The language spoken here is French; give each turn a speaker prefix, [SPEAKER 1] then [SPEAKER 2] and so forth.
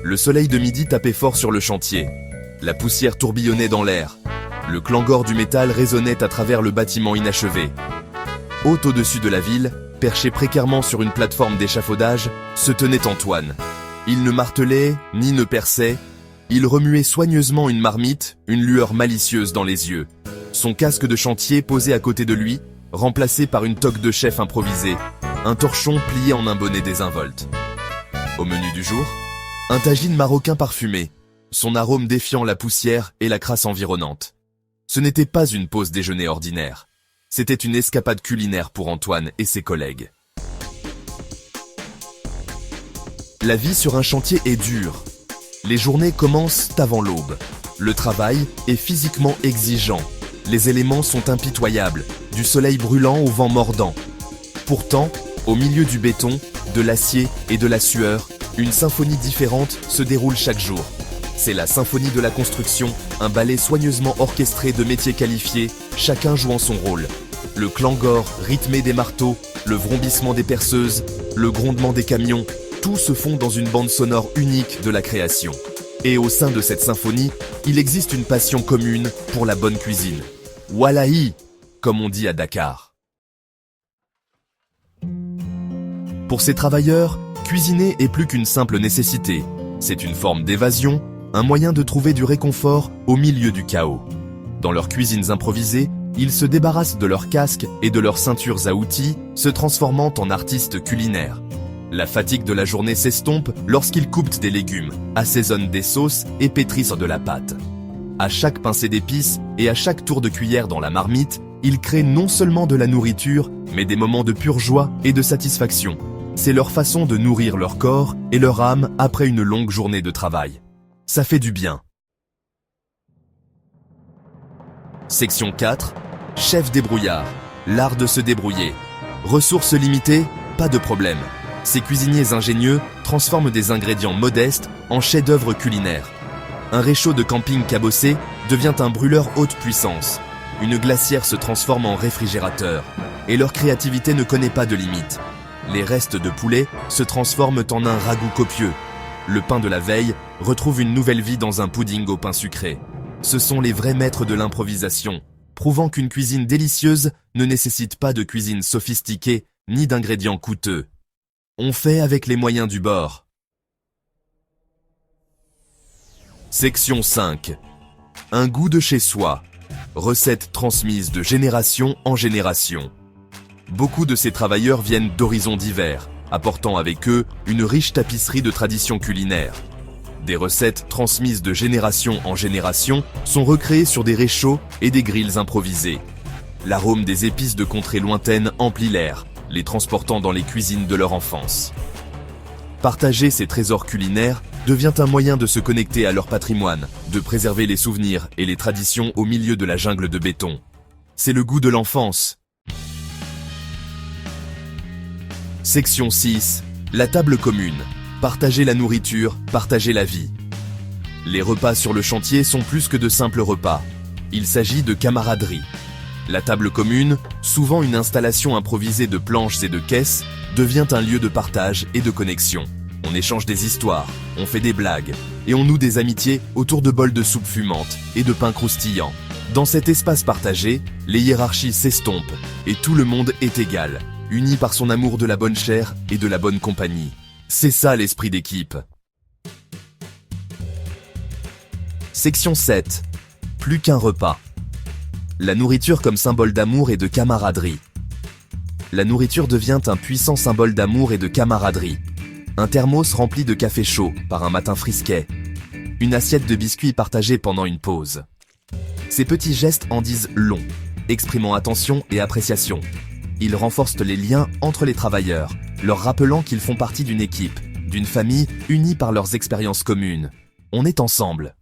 [SPEAKER 1] Le soleil de midi tapait fort sur le chantier. La poussière tourbillonnait dans l'air. Le clangor du métal résonnait à travers le bâtiment inachevé. Haut au-dessus de la ville, perché précairement sur une plateforme d'échafaudage, se tenait Antoine. Il ne martelait, ni ne perçait. Il remuait soigneusement une marmite, une lueur malicieuse dans les yeux. Son casque de chantier posé à côté de lui, remplacé par une toque de chef improvisée, un torchon plié en un bonnet désinvolte. Au menu du jour, un tagine marocain parfumé, son arôme défiant la poussière et la crasse environnante. Ce n'était pas une pause déjeuner ordinaire. C'était une escapade culinaire pour Antoine et ses collègues. La vie sur un chantier est dure. Les journées commencent avant l'aube. Le travail est physiquement exigeant. Les éléments sont impitoyables, du soleil brûlant au vent mordant. Pourtant, au milieu du béton, de l'acier et de la sueur, une symphonie différente se déroule chaque jour. C'est la symphonie de la construction, un ballet soigneusement orchestré de métiers qualifiés, chacun jouant son rôle. Le clangor rythmé des marteaux, le vrombissement des perceuses, le grondement des camions, tout se fond dans une bande sonore unique de la création. Et au sein de cette symphonie, il existe une passion commune pour la bonne cuisine. Wallahi, comme on dit à Dakar. Pour ces travailleurs, cuisiner est plus qu'une simple nécessité. C'est une forme d'évasion, un moyen de trouver du réconfort au milieu du chaos. Dans leurs cuisines improvisées, ils se débarrassent de leurs casques et de leurs ceintures à outils, se transformant en artistes culinaires. La fatigue de la journée s'estompe lorsqu'ils coupent des légumes, assaisonnent des sauces et pétrissent de la pâte. À chaque pincée d'épices et à chaque tour de cuillère dans la marmite, ils créent non seulement de la nourriture, mais des moments de pure joie et de satisfaction. C'est leur façon de nourrir leur corps et leur âme après une longue journée de travail. Ça fait du bien. Section 4. Chef débrouillard. L'art de se débrouiller. Ressources limitées, pas de problème. Ces cuisiniers ingénieux transforment des ingrédients modestes en chefs-d'œuvre culinaires. Un réchaud de camping cabossé devient un brûleur haute puissance. Une glacière se transforme en réfrigérateur. Et leur créativité ne connaît pas de limite. Les restes de poulet se transforment en un ragoût copieux. Le pain de la veille retrouve une nouvelle vie dans un pudding au pain sucré. Ce sont les vrais maîtres de l'improvisation, prouvant qu'une cuisine délicieuse ne nécessite pas de cuisine sophistiquée ni d'ingrédients coûteux. On fait avec les moyens du bord. Section 5. Un goût de chez soi. Recette transmise de génération en génération. Beaucoup de ces travailleurs viennent d'horizons divers, apportant avec eux une riche tapisserie de traditions culinaires. Des recettes transmises de génération en génération sont recréées sur des réchauds et des grilles improvisées. L'arôme des épices de contrées lointaines emplit l'air, les transportant dans les cuisines de leur enfance. Partager ces trésors culinaires devient un moyen de se connecter à leur patrimoine, de préserver les souvenirs et les traditions au milieu de la jungle de béton. C'est le goût de l'enfance. Section 6. La table commune. Partager la nourriture, partager la vie. Les repas sur le chantier sont plus que de simples repas. Il s'agit de camaraderie. La table commune, souvent une installation improvisée de planches et de caisses, devient un lieu de partage et de connexion. On échange des histoires, on fait des blagues, et on noue des amitiés autour de bols de soupe fumante et de pain croustillant. Dans cet espace partagé, les hiérarchies s'estompent, et tout le monde est égal, uni par son amour de la bonne chair et de la bonne compagnie. C'est ça l'esprit d'équipe. Section 7. Plus qu'un repas. La nourriture comme symbole d'amour et de camaraderie. La nourriture devient un puissant symbole d'amour et de camaraderie. Un thermos rempli de café chaud par un matin frisquet. Une assiette de biscuits partagée pendant une pause. Ces petits gestes en disent long, exprimant attention et appréciation. Ils renforcent les liens entre les travailleurs, leur rappelant qu'ils font partie d'une équipe, d'une famille unie par leurs expériences communes. On est ensemble.